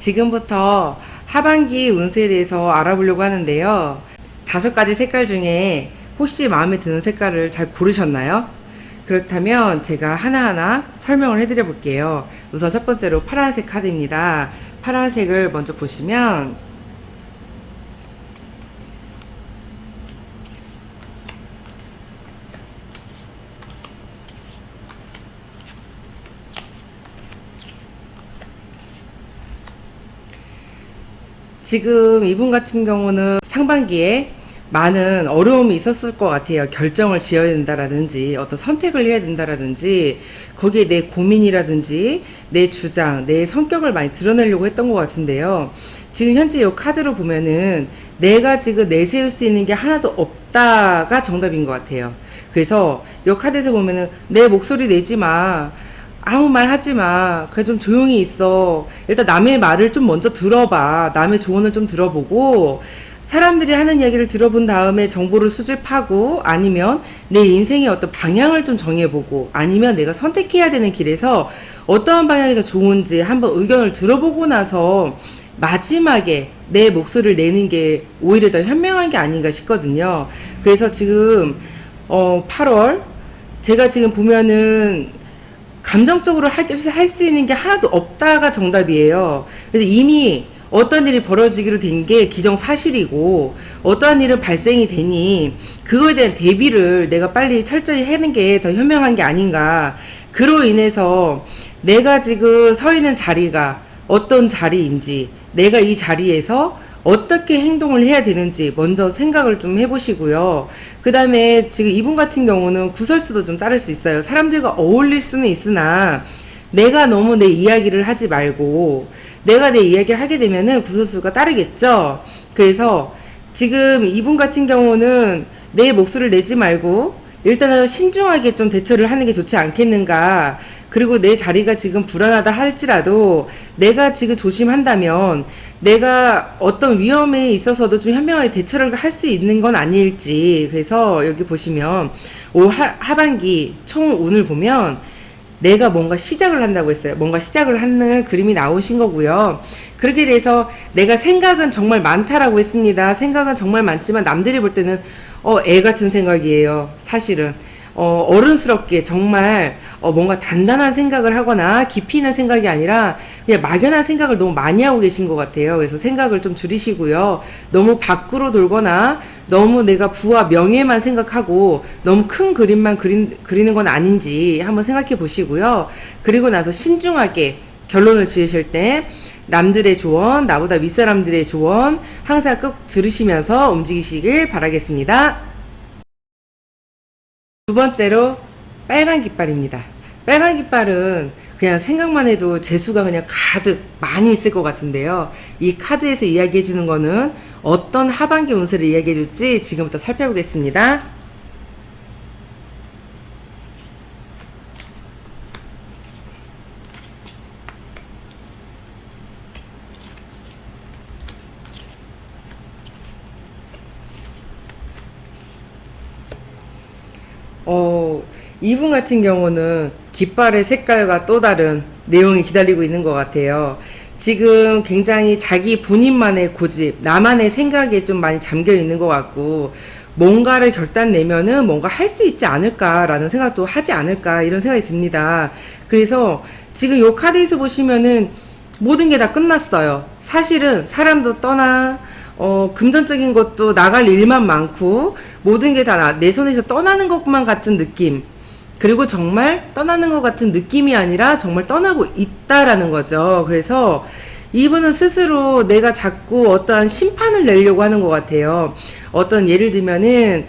지금부터 하반기 운세에 대해서 알아보려고 하는데요. 5가지 색깔 중에 혹시 마음에 드는 색깔을 잘 고르셨나요? 그렇다면 제가 하나하나 설명을 해드려 볼게요. 우선 첫 번째로 파란색 카드입니다. 파란색을 먼저 보시면 지금 이분 같은 경우는 상반기에 많은 어려움이 있었을 것 같아요. 결정을 지어야 된다라든지 어떤 선택을 해야 된다라든지 거기에 내 고민이라든지 내 주장, 내 성격을 많이 드러내려고 했던 것 같은데요. 지금 현재 이 카드로 보면은 내가 지금 내세울 수 있는 게 하나도 없다가 정답인 것 같아요. 그래서 이 카드에서 보면은 내 목소리 내지 마. 아무 말 하지 마. 그냥 좀 조용히 있어. 일단 남의 말을 좀 먼저 들어봐. 남의 조언을 좀 들어보고 사람들이 하는 이야기를 들어본 다음에 정보를 수집하고 아니면 내 인생의 어떤 방향을 좀 정해보고 아니면 내가 선택해야 되는 길에서 어떠한 방향이 더 좋은지 한번 의견을 들어보고 나서 마지막에 내 목소리를 내는 게 오히려 더 현명한 게 아닌가 싶거든요. 그래서 지금 8월 제가 지금 보면은 감정적으로 할 수 있는 게 하나도 없다가 정답이에요. 그래서 이미 어떤 일이 벌어지기로 된 게 기정사실이고 어떠한 일은 발생이 되니 그거에 대한 대비를 내가 빨리 철저히 하는 게 더 현명한 게 아닌가. 그로 인해서 내가 지금 서 있는 자리가 어떤 자리인지 내가 이 자리에서 어떻게 행동을 해야 되는지 먼저 생각을 좀 해보시고요. 그 다음에 지금 이분 같은 경우는 구설수도 좀 따를 수 있어요. 사람들과 어울릴 수는 있으나 내가 너무 내 이야기를 하지 말고 내가 내 이야기를 하게 되면은 구설수가 따르겠죠. 그래서 지금 이분 같은 경우는 내 목소리를 내지 말고 일단은 신중하게 좀 대처를 하는 게 좋지 않겠는가. 그리고 내 자리가 지금 불안하다 할지라도 내가 지금 조심한다면 내가 어떤 위험에 있어서도 좀 현명하게 대처를 할 수 있는 건 아닐지. 그래서 여기 보시면 올 하반기 총 운을 보면 내가 뭔가 시작을 한다고 했어요. 뭔가 시작을 하는 그림이 나오신 거고요. 그렇게 돼서 내가 생각은 정말 많다라고 했습니다. 생각은 정말 많지만 남들이 볼 때는 애 같은 생각이에요. 사실은 어른스럽게 정말 뭔가 단단한 생각을 하거나 깊이 있는 생각이 아니라 그냥 막연한 생각을 너무 많이 하고 계신 것 같아요. 그래서 생각을 좀 줄이시고요. 너무 밖으로 돌거나 너무 내가 부와 명예만 생각하고 너무 큰 그림만 그리는 건 아닌지 한번 생각해 보시고요. 그리고 나서 신중하게 결론을 지으실 때 남들의 조언, 나보다 윗사람들의 조언 항상 꼭 들으시면서 움직이시길 바라겠습니다. 두 번째로 빨간 깃발입니다. 빨간 깃발은 그냥 생각만 해도 재수가 그냥 가득 많이 있을 것 같은데요. 이 카드에서 이야기해 주는 거는 어떤 하반기 운세를 이야기해 줄지 지금부터 살펴보겠습니다. 이분 같은 경우는 깃발의 색깔과 또 다른 내용이 기다리고 있는 것 같아요. 지금 굉장히 자기 본인만의 고집, 나만의 생각에 좀 많이 잠겨 있는 것 같고, 뭔가를 결단 내면은 뭔가 할 수 있지 않을까라는 생각도 하지 않을까, 이런 생각이 듭니다. 그래서 지금 이 카드에서 보시면은 모든 게 다 끝났어요. 사실은 사람도 떠나, 금전적인 것도 나갈 일만 많고, 모든 게 다 내 손에서 떠나는 것만 같은 느낌. 그리고 정말 떠나는 것 같은 느낌이 아니라 정말 떠나고 있다라는 거죠. 그래서 이분은 스스로 내가 자꾸 어떠한 심판을 내려고 하는 것 같아요. 어떤 예를 들면은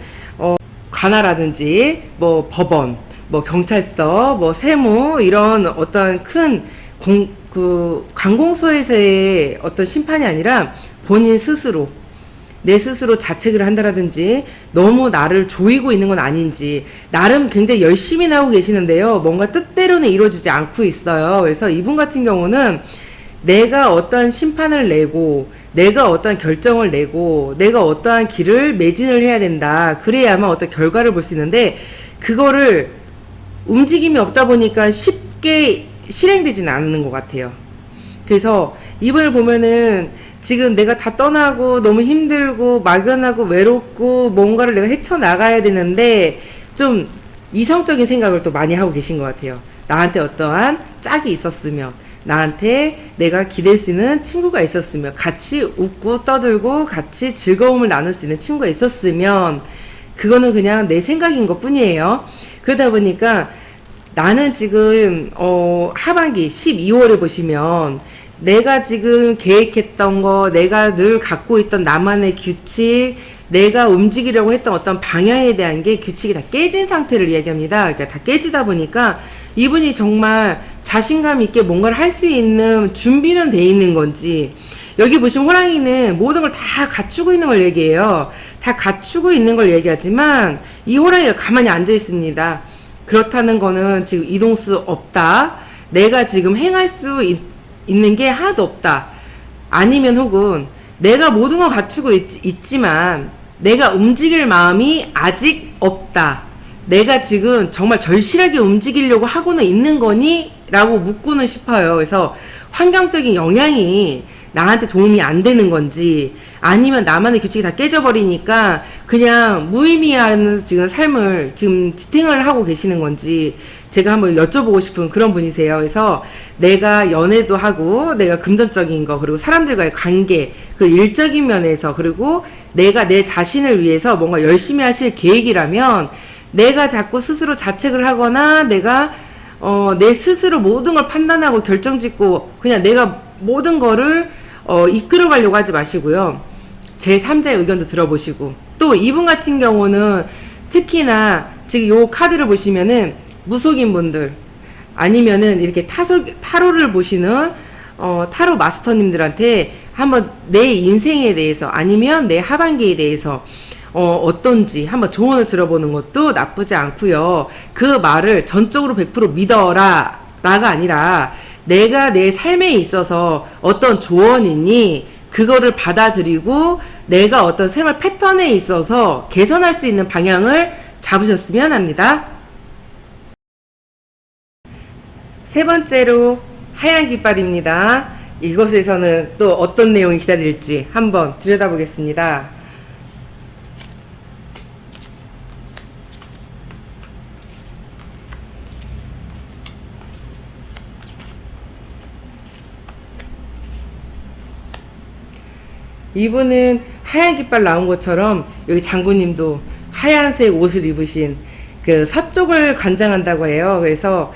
관아라든지 뭐 법원, 뭐 경찰서, 뭐 세무 이런 어떤 큰 관공서에서의 어떤 심판이 아니라 본인 스스로 내 스스로 자책을 한다라든지 너무 나를 조이고 있는 건 아닌지 나름 굉장히 열심히 나오고 계시는데요. 뭔가 뜻대로는 이루어지지 않고 있어요. 그래서 이분 같은 경우는 내가 어떠한 심판을 내고 내가 어떠한 결정을 내고 내가 어떠한 길을 매진을 해야 된다. 그래야만 어떤 결과를 볼 수 있는데 그거를 움직임이 없다 보니까 쉽게 실행되지는 않는 것 같아요. 그래서 이분을 보면은 지금 내가 다 떠나고 너무 힘들고 막연하고 외롭고 뭔가를 내가 헤쳐나가야 되는데 좀 이성적인 생각을 또 많이 하고 계신 것 같아요. 나한테 어떠한 짝이 있었으면, 나한테 내가 기댈 수 있는 친구가 있었으면, 같이 웃고 떠들고 같이 즐거움을 나눌 수 있는 친구가 있었으면, 그거는 그냥 내 생각인 것 뿐이에요. 그러다 보니까 나는 지금 하반기 12월에 보시면 내가 지금 계획했던 거, 내가 늘 갖고 있던 나만의 규칙, 내가 움직이려고 했던 어떤 방향에 대한 게 규칙이 다 깨진 상태를 이야기합니다. 그러니까 다 깨지다 보니까 이분이 정말 자신감 있게 뭔가를 할 수 있는 준비는 돼 있는 건지, 여기 보시면 호랑이는 모든 걸 다 갖추고 있는 걸 얘기해요. 다 갖추고 있는 걸 얘기하지만 이 호랑이가 가만히 앉아 있습니다. 그렇다는 거는 지금 이동 수 없다. 내가 지금 행할 수 있는 게 하나도 없다. 아니면 혹은 내가 모든 걸 갖추고 있지만 내가 움직일 마음이 아직 없다. 내가 지금 정말 절실하게 움직이려고 하고는 있는 거니? 라고 묻고는 싶어요. 그래서 환경적인 영향이 나한테 도움이 안 되는 건지, 아니면 나만의 규칙이 다 깨져버리니까 그냥 무의미한 지금 삶을 지금 지탱을 하고 계시는 건지 제가 한번 여쭤보고 싶은 그런 분이세요. 그래서 내가 연애도 하고 내가 금전적인 거, 그리고 사람들과의 관계, 그 일적인 면에서, 그리고 내가 내 자신을 위해서 뭔가 열심히 하실 계획이라면 내가 자꾸 스스로 자책을 하거나 내가 내 스스로 모든 걸 판단하고 결정짓고 그냥 내가 모든 거를 이끌어 가려고 하지 마시고요. 제3자의 의견도 들어보시고, 또 이분 같은 경우는 특히나 지금 요 카드를 보시면은 무속인 분들, 아니면은 이렇게 타로를 보시는 타로 마스터님들한테 한번 내 인생에 대해서, 아니면 내 하반기에 대해서 어떤지 한번 조언을 들어보는 것도 나쁘지 않고요. 그 말을 전적으로 100% 믿어라 라가 아니라 내가 내 삶에 있어서 어떤 조언이니 그거를 받아들이고 내가 어떤 생활 패턴에 있어서 개선할 수 있는 방향을 잡으셨으면 합니다. 세 번째로 하얀 깃발입니다. 이것에서는 또 어떤 내용이 기다릴지 한번 들여다보겠습니다. 이분은 하얀 깃발 나온 것처럼 여기 장군님도 하얀색 옷을 입으신 그 서쪽을 관장한다고 해요. 그래서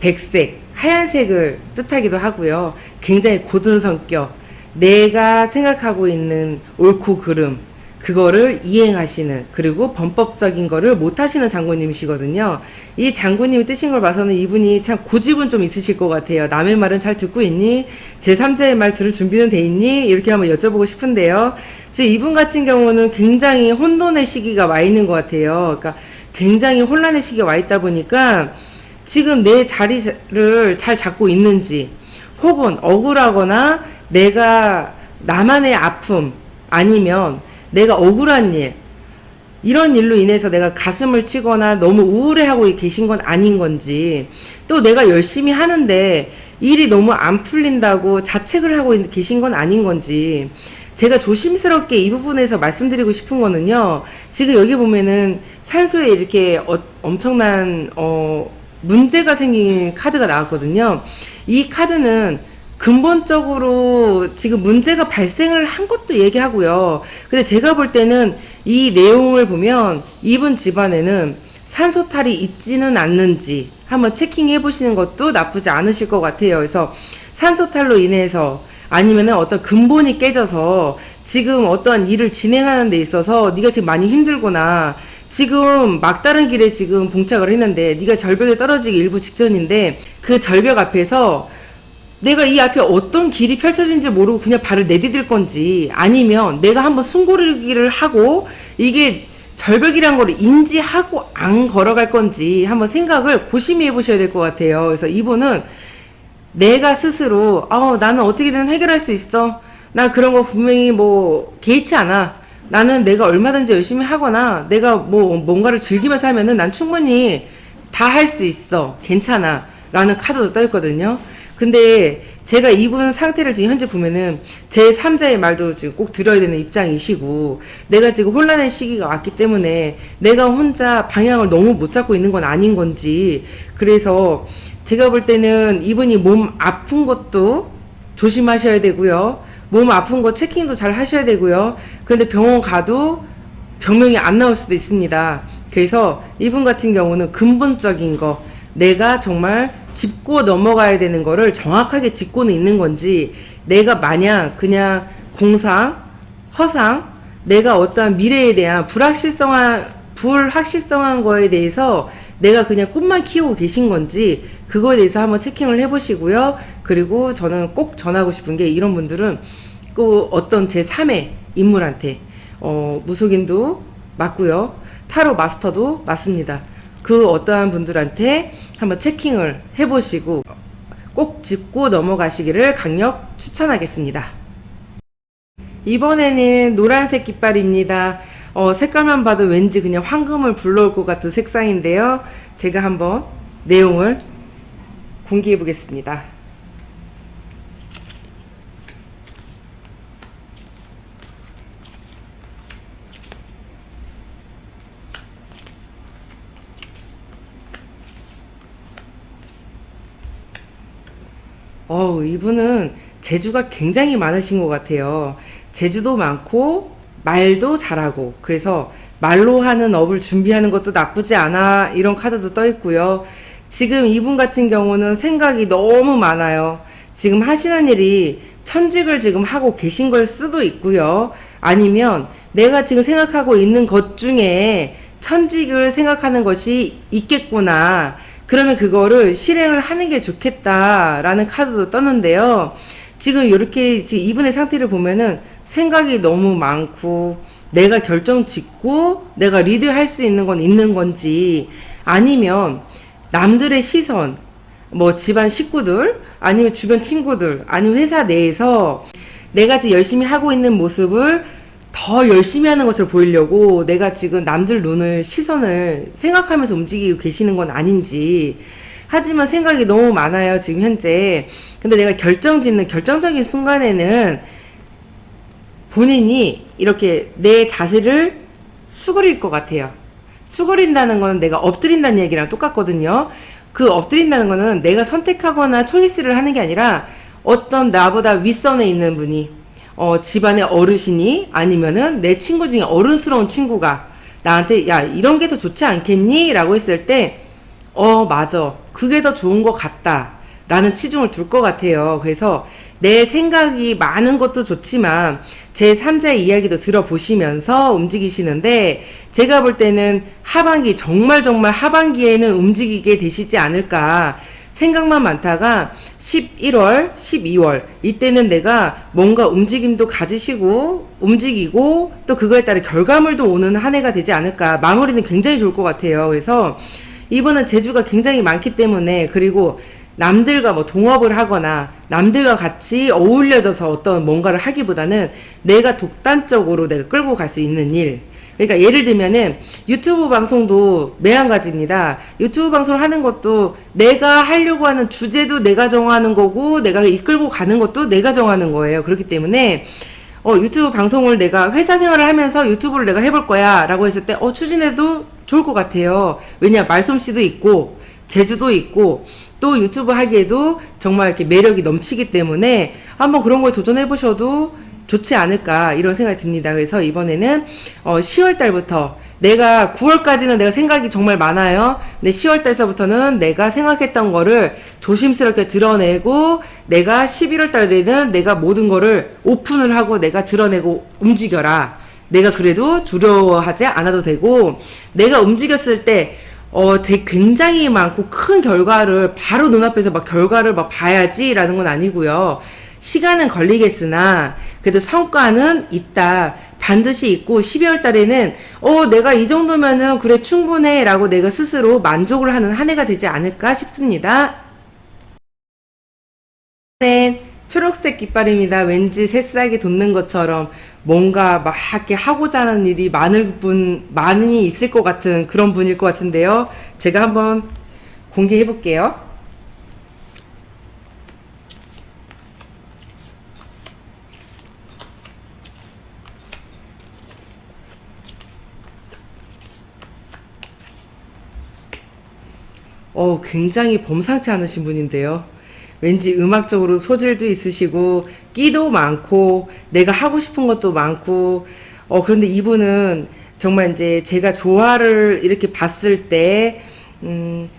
백색, 하얀색을 뜻하기도 하고요. 굉장히 고든 성격, 내가 생각하고 있는 옳고 그름, 그거를 이행하시는, 그리고 범법적인 거를 못 하시는 장군님이시거든요. 이 장군님이 뜨신 걸 봐서는 이분이 참 고집은 좀 있으실 것 같아요. 남의 말은 잘 듣고 있니? 제3자의 말 들을 준비는 돼 있니? 이렇게 한번 여쭤보고 싶은데요. 지금 이분 같은 경우는 굉장히 혼돈의 시기가 와 있는 것 같아요. 그러니까 굉장히 혼란의 시기가 와 있다 보니까 지금 내 자리를 잘 잡고 있는지, 혹은 억울하거나 내가 나만의 아픔, 아니면 내가 억울한 일, 이런 일로 인해서 내가 가슴을 치거나 너무 우울해하고 계신 건 아닌 건지, 또 내가 열심히 하는데 일이 너무 안 풀린다고 자책을 하고 계신 건 아닌 건지, 제가 조심스럽게 이 부분에서 말씀드리고 싶은 거는요, 지금 여기 보면은 산소에 이렇게 엄청난 문제가 생긴 카드가 나왔거든요. 이 카드는 근본적으로 지금 문제가 발생을 한 것도 얘기하고요. 근데 제가 볼 때는 이 내용을 보면 이분 집안에는 산소탈이 있지는 않는지 한번 체킹해 보시는 것도 나쁘지 않으실 것 같아요. 그래서 산소탈로 인해서, 아니면은 어떤 근본이 깨져서 지금 어떠한 일을 진행하는 데 있어서 네가 지금 많이 힘들구나, 지금 막다른 길에 지금 봉착을 했는데 네가 절벽에 떨어지기 일부 직전인데 그 절벽 앞에서 내가 이 앞에 어떤 길이 펼쳐진지 모르고 그냥 발을 내디딜 건지, 아니면 내가 한번 숨고르기를 하고 이게 절벽이란 걸 인지하고 안 걸어갈 건지 한번 생각을 고심히 해보셔야 될 것 같아요. 그래서 이분은 내가 스스로 나는 어떻게든 해결할 수 있어, 나 그런 거 분명히 뭐 개의치 않아, 나는 내가 얼마든지 열심히 하거나 내가 뭐 뭔가를 즐기면서 하면은 난 충분히 다 할 수 있어, 괜찮아 라는 카드도 떠 있거든요. 근데 제가 이분 상태를 지금 현재 보면은 제 3자의 말도 지금 꼭 들어야 되는 입장이시고, 내가 지금 혼란의 시기가 왔기 때문에 내가 혼자 방향을 너무 못 잡고 있는 건 아닌 건지, 그래서 제가 볼 때는 이분이 몸 아픈 것도 조심하셔야 되고요. 몸 아픈 거 체킹도 잘 하셔야 되고요. 그런데 병원 가도 병명이 안 나올 수도 있습니다. 그래서 이분 같은 경우는 근본적인 거, 내가 정말 짚고 넘어가야 되는 거를 정확하게 짚고는 있는 건지, 내가 마냥 그냥 공상, 허상, 내가 어떠한 미래에 대한 불확실성한 거에 대해서 내가 그냥 꿈만 키우고 계신 건지, 그거에 대해서 한번 체킹을 해보시고요. 그리고 저는 꼭 전하고 싶은 게, 이런 분들은 꼭 어떤 제3의 인물한테, 무속인도 맞고요. 타로 마스터도 맞습니다. 그 어떠한 분들한테 한번 체킹을 해보시고 꼭 짚고 넘어가시기를 강력 추천하겠습니다. 이번에는 노란색 깃발입니다. 색깔만 봐도 왠지 그냥 황금을 불러올 것 같은 색상인데요. 제가 한번 내용을 공개해 보겠습니다. 이분은 재주가 굉장히 많으신 것 같아요. 재주도 많고 말도 잘하고, 그래서 말로 하는 업을 준비하는 것도 나쁘지 않아, 이런 카드도 떠 있고요. 지금 이분 같은 경우는 생각이 너무 많아요. 지금 하시는 일이 천직을 지금 하고 계신 걸 수도 있고요. 아니면 내가 지금 생각하고 있는 것 중에 천직을 생각하는 것이 있겠구나, 그러면 그거를 실행을 하는 게 좋겠다라는 카드도 떴는데요. 지금 이렇게 지금 이분의 상태를 보면은 생각이 너무 많고, 내가 결정 짓고 내가 리드할 수 있는 건 있는 건지, 아니면 남들의 시선, 뭐 집안 식구들, 아니면 주변 친구들, 아니면 회사 내에서 내가 지금 열심히 하고 있는 모습을 더 열심히 하는 것처럼 보이려고 내가 지금 남들 눈을, 시선을 생각하면서 움직이고 계시는 건 아닌지. 하지만 생각이 너무 많아요, 지금 현재. 근데 내가 결정짓는 결정적인 순간에는 본인이 이렇게 내 자세를 수그릴 것 같아요. 수그린다는 건 내가 엎드린다는 얘기랑 똑같거든요. 그 엎드린다는 거는 내가 선택하거나 초이스를 하는 게 아니라, 어떤 나보다 윗선에 있는 분이, 집안의 어르신이, 아니면은 내 친구 중에 어른스러운 친구가 나한테 야, 이런 게 더 좋지 않겠니? 라고 했을 때, 맞아, 그게 더 좋은 것 같다 라는 치중을 둘 것 같아요. 그래서 내 생각이 많은 것도 좋지만 제 3자의 이야기도 들어보시면서 움직이시는데, 제가 볼 때는 하반기, 정말 하반기에는 움직이게 되시지 않을까. 생각만 많다가 11월, 12월 이때는 내가 뭔가 움직임도 가지시고 움직이고, 또 그거에 따른 결과물도 오는 한 해가 되지 않을까. 마무리는 굉장히 좋을 것 같아요. 그래서 이번은 재주가 굉장히 많기 때문에, 그리고 남들과 뭐 동업을 하거나 남들과 같이 어울려져서 어떤 뭔가를 하기보다는 내가 독단적으로 내가 끌고 갈 수 있는 일. 그러니까 예를 들면은 유튜브 방송도 매한가지입니다. 유튜브 방송을 하는 것도 내가 하려고 하는 주제도 내가 정하는 거고, 내가 이끌고 가는 것도 내가 정하는 거예요. 그렇기 때문에 유튜브 방송을 내가 회사 생활을 하면서 유튜브를 내가 해볼 거야 라고 했을 때 추진해도 좋을 것 같아요. 왜냐, 말솜씨도 있고 재주도 있고, 또 유튜브 하기에도 정말 이렇게 매력이 넘치기 때문에 한번 그런 걸 도전해 보셔도 좋지 않을까, 이런 생각이 듭니다. 그래서 이번에는 10월 달부터, 내가 9월까지는 내가 생각이 정말 많아요. 근데 10월 달서부터는 내가 생각했던 거를 조심스럽게 드러내고, 내가 11월 달에는 내가 모든 거를 오픈을 하고 내가 드러내고 움직여라. 내가 그래도 두려워하지 않아도 되고, 내가 움직였을 때 되게 굉장히 많고 큰 결과를 바로 눈앞에서 막 결과를 막 봐야지라는 건 아니고요. 시간은 걸리겠으나 그래도 성과는 있다, 반드시 있고, 12월 달에는 내가 이 정도면은 그래 충분해 라고 내가 스스로 만족을 하는 한 해가 되지 않을까 싶습니다. 네, 초록색 깃발입니다. 왠지 새싹이 돋는 것처럼 뭔가 막 이렇게 하고자 하는 일이 많이 있을 것 같은 그런 분일 것 같은데요. 제가 한번 공개해 볼게요. 굉장히 범상치 않으신 분인데요. 왠지 음악적으로 소질도 있으시고, 끼도 많고, 내가 하고 싶은 것도 많고, 그런데 이분은 정말 이제 제가 조화를 이렇게 봤을 때,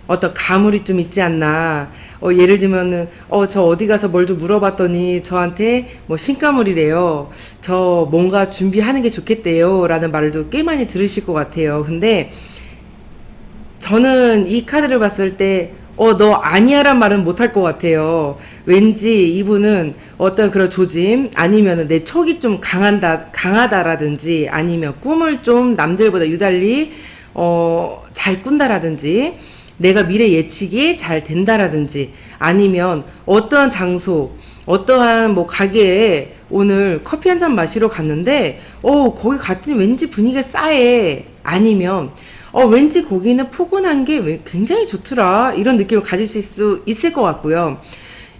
어떤 가물이 좀 있지 않나. 예를 들면은, 저 어디 가서 뭘 좀 물어봤더니 저한테 뭐 신가물이래요. 저 뭔가 준비하는 게 좋겠대요. 라는 말도 꽤 많이 들으실 것 같아요. 근데 저는 이 카드를 봤을 때, 너 아니야란 말은 못할 것 같아요. 왠지 이분은 어떤 그런 조짐, 아니면은 내 촉이 좀 강하다라든지, 아니면 꿈을 좀 남들보다 유달리, 잘 꾼다라든지, 내가 미래 예측이 잘 된다라든지, 아니면 어떠한 장소, 어떠한 뭐 가게에 오늘 커피 한 잔 마시러 갔는데, 거기 갔더니 왠지 분위기가 싸해. 아니면, 왠지 거기는 포근한 게 굉장히 좋더라. 이런 느낌을 가질 수 있을 것 같고요.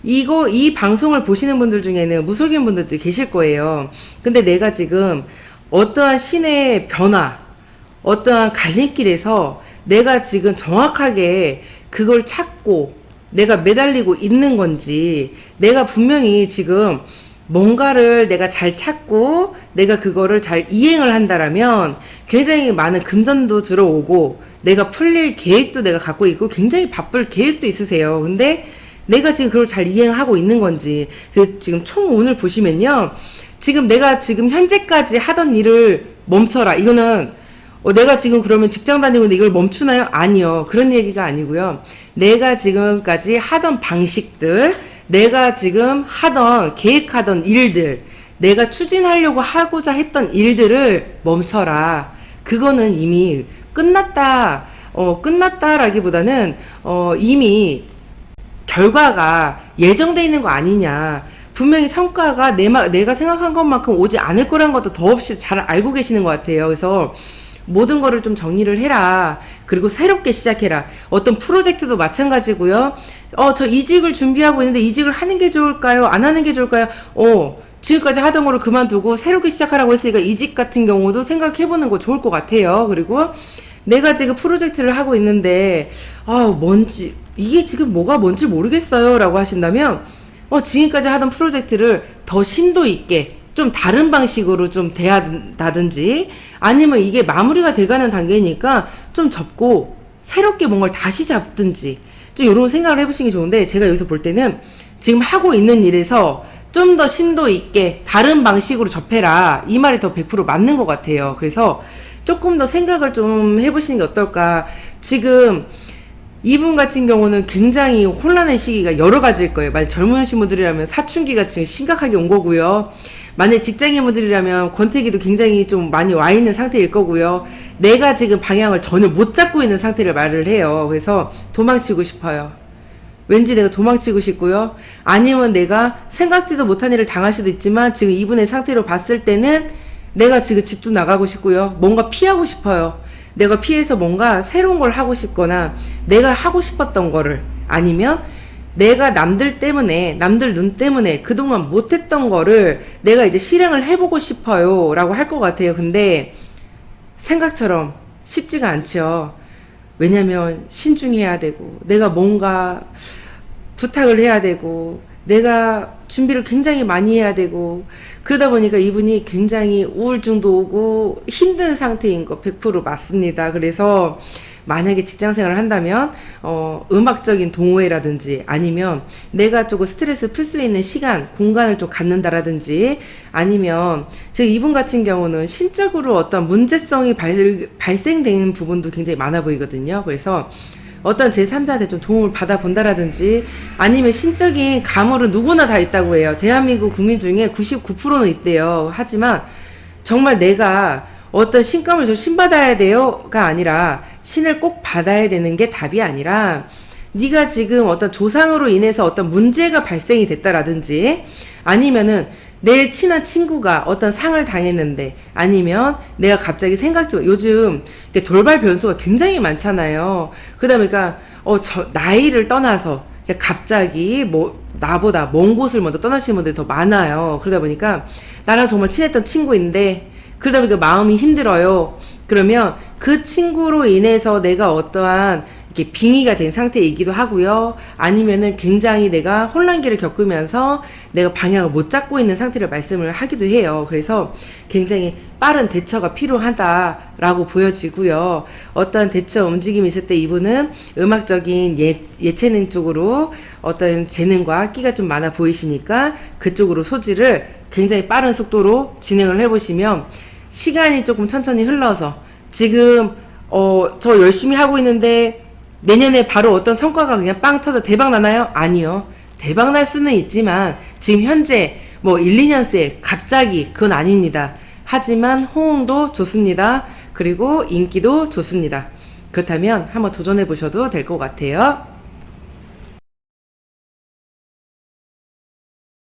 이 방송을 보시는 분들 중에는 무속인 분들도 계실 거예요. 근데 내가 지금 어떠한 신의 변화, 어떠한 갈림길에서 내가 지금 정확하게 그걸 찾고 내가 매달리고 있는 건지, 내가 분명히 지금 뭔가를 내가 잘 찾고 내가 그거를 잘 이행을 한다라면 굉장히 많은 금전도 들어오고 내가 풀릴 계획도 내가 갖고 있고 굉장히 바쁠 계획도 있으세요. 근데 내가 지금 그걸 잘 이행하고 있는 건지, 그래서 지금 총 운을 보시면요, 지금 내가 지금 현재까지 하던 일을 멈춰라. 이거는 내가 지금 그러면 직장 다니고 있는데 이걸 멈추나요? 아니요. 그런 얘기가 아니고요. 내가 지금까지 하던 방식들, 내가 지금 계획하던 일들, 내가 추진하려고 하고자 했던 일들을 멈춰라. 그거는 이미 끝났다. 끝났다라기보다는, 이미 결과가 예정되어 있는 거 아니냐. 분명히 성과가 내가 생각한 것만큼 오지 않을 거란 것도 더없이 잘 알고 계시는 것 같아요. 그래서 모든 거를 좀 정리를 해라. 그리고 새롭게 시작해라. 어떤 프로젝트도 마찬가지고요. 저 이직을 준비하고 있는데 이직을 하는 게 좋을까요? 안 하는 게 좋을까요? 지금까지 하던 거를 그만두고 새롭게 시작하라고 했으니까 이직 같은 경우도 생각해보는 거 좋을 것 같아요. 그리고 내가 지금 프로젝트를 하고 있는데, 이게 지금 뭐가 뭔지 모르겠어요. 라고 하신다면, 지금까지 하던 프로젝트를 더 심도 있게, 좀 다른 방식으로 좀 대한다든지, 아니면 이게 마무리가 돼가는 단계니까 좀 접고 새롭게 뭔가를 다시 잡든지, 좀 이런 생각을 해보시는 게 좋은데, 제가 여기서 볼 때는 지금 하고 있는 일에서 좀 더 심도 있게 다른 방식으로 접해라. 이 말이 더 100% 맞는 것 같아요. 그래서 조금 더 생각을 좀 해보시는 게 어떨까. 지금 이분 같은 경우는 굉장히 혼란의 시기가 여러 가지일 거예요. 만약 젊으신 분들이라면 사춘기가 지금 심각하게 온 거고요. 만약 직장인분들이라면 권태기도 굉장히 좀 많이 와 있는 상태일 거고요. 내가 지금 방향을 전혀 못 잡고 있는 상태를 말을 해요. 그래서 도망치고 싶어요. 왠지 내가 도망치고 싶고요. 아니면 내가 생각지도 못한 일을 당할 수도 있지만 지금 이분의 상태로 봤을 때는 내가 지금 집도 나가고 싶고요. 뭔가 피하고 싶어요. 내가 피해서 뭔가 새로운 걸 하고 싶거나 내가 하고 싶었던 거를, 아니면 내가 남들 눈 때문에 그동안 못했던 거를 내가 이제 실행을 해보고 싶어요. 라고 할 것 같아요. 근데 생각처럼 쉽지가 않죠. 왜냐면 신중해야 되고, 내가 뭔가 부탁을 해야 되고, 내가 준비를 굉장히 많이 해야 되고, 그러다 보니까 이분이 굉장히 우울증도 오고 힘든 상태인 거 100% 맞습니다. 그래서 만약에 직장생활을 한다면 음악적인 동호회라든지, 아니면 내가 조금 스트레스 풀 수 있는 시간, 공간을 좀 갖는다라든지, 아니면 지금 이분 같은 경우는 신적으로 어떤 문제성이 발생되는 부분도 굉장히 많아 보이거든요. 그래서 어떤 제3자한테 좀 도움을 받아본다라든지, 아니면 신적인 가물은 누구나 다 있다고 해요. 대한민국 국민 중에 99%는 있대요. 하지만 정말 내가 어떤 신감을 저 신받아야 돼요가 아니라, 신을 꼭 받아야 되는 게 답이 아니라, 네가 지금 어떤 조상으로 인해서 어떤 문제가 발생이 됐다라든지, 아니면은 내 친한 친구가 어떤 상을 당했는데, 아니면 내가 갑자기 요즘 돌발 변수가 굉장히 많잖아요. 그러다 보니까 나이를 떠나서 갑자기 나보다 먼 곳을 먼저 떠나시는 분들이 더 많아요. 그러다 보니까 나랑 정말 친했던 친구인데, 그러다 보니까 마음이 힘들어요. 그러면 그 친구로 인해서 내가 어떠한 이렇게 빙의가 된 상태이기도 하고요. 아니면은 굉장히 내가 혼란기를 겪으면서 내가 방향을 못 잡고 있는 상태를 말씀을 하기도 해요. 그래서 굉장히 빠른 대처가 필요하다라고 보여지고요. 어떤 대처 움직임이 있을 때 이분은 음악적인 예체능 쪽으로 어떤 재능과 끼가 좀 많아 보이시니까 그쪽으로 소지를 굉장히 빠른 속도로 진행을 해보시면 시간이 조금 천천히 흘러서 지금 저 열심히 하고 있는데 내년에 바로 어떤 성과가 그냥 빵 터져 대박 나나요? 아니요. 대박 날 수는 있지만 지금 현재 뭐 1, 2년 새 갑자기 그건 아닙니다. 하지만 호응도 좋습니다. 그리고 인기도 좋습니다. 그렇다면 한번 도전해 보셔도 될 것 같아요.